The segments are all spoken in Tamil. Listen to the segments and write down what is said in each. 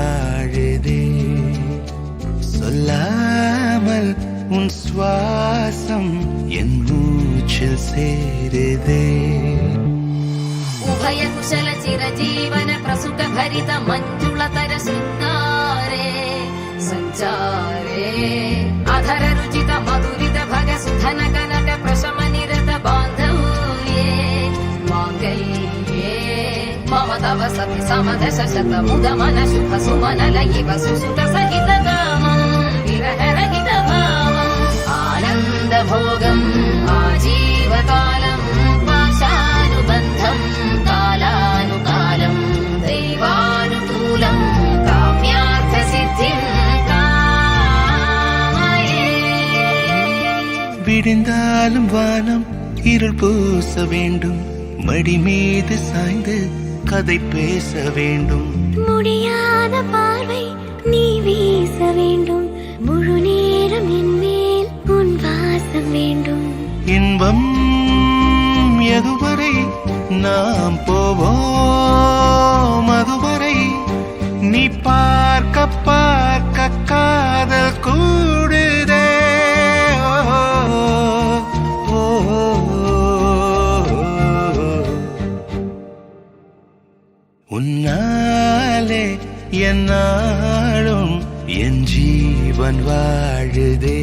வாழுதே. சொல்லாமல் உன் சுவாசம் என் மூச்சில் சேருதே. उभय कुशल चिरजीवन प्रसुख भरित मञ्जुलतर शृङ्गारे सञ्चारे अधर रुचित मधुरित भग सुधन कनक प्रशम निरत बान्धव्ये माङ्गल्ये मम तव सति समदश शत मुद मन शुभ सुमन लयिव सुसुत सहित कामं विरह रहित भावम् आनन्द भोगम् आजीवकालम् पाशानुबन्धम् कालानुकालम् दैवानुकूलम् काम्यार्थ सिद्धिम् कामये. விடிந்தாலும் வானம் இருள் பூச வேண்டும். மடி மீது சாய்ந்து கதை பேச வேண்டும். முடியாத பார்வை நீ வீச வேண்டும். முழு நேரம் என் மேல் உன் வாசம் வேண்டும். இன்பம் எதுவரை நாம் போவோம் அதுவரை நீ பார்க்க பார்க்க காதல் கூடுதே. உன்னாலே என்னாலும் என் ஜீவன் வாழுதே.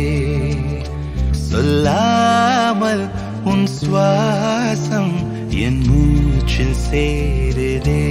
சொல்லாமல் உன் சுவாசம் என் மூச்சில் சேருதே.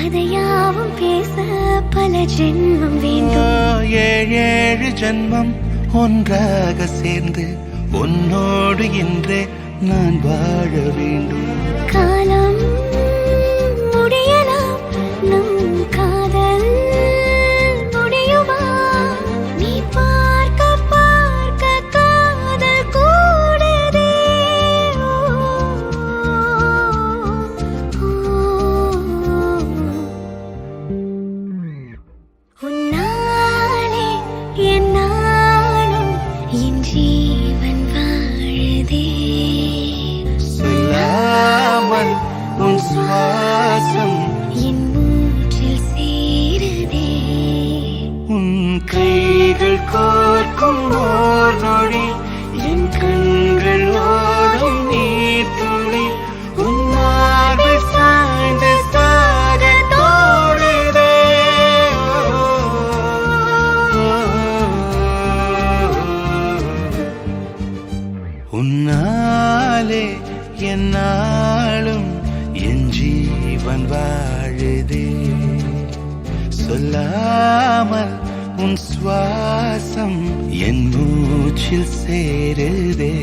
அதையாவும் பேச பல ஜென்மம் வேண்டும். ஏழு ஜென்மம் ஒன்றாக சேர்ந்து உன்னோடு இன்றே நான் வாழ வேண்டும். காலம் முடியலாம் நம் காதல் முடியுமா? நீ பார்க்க பார்க்க காதல் கூடுதே. உன்னாலே என்னாலும் என் ஜீவன் வாழுதே. சொல்லாமல் உன் சுவாசம் என் மூச்சில் சேருதே. உன் கைகள் கோர்க்கும் ஓர் நொடி என் கண்கள் ஓடும் நீர் துளி உன் மார்பில் சாய்ந்து சாக தோடுதே. உன்னாலே என்னாலும் என் ஜீவன் வாழுதே. சொல்லாமல் உன் சுவாசம் என் மூச்சில் சேருதே.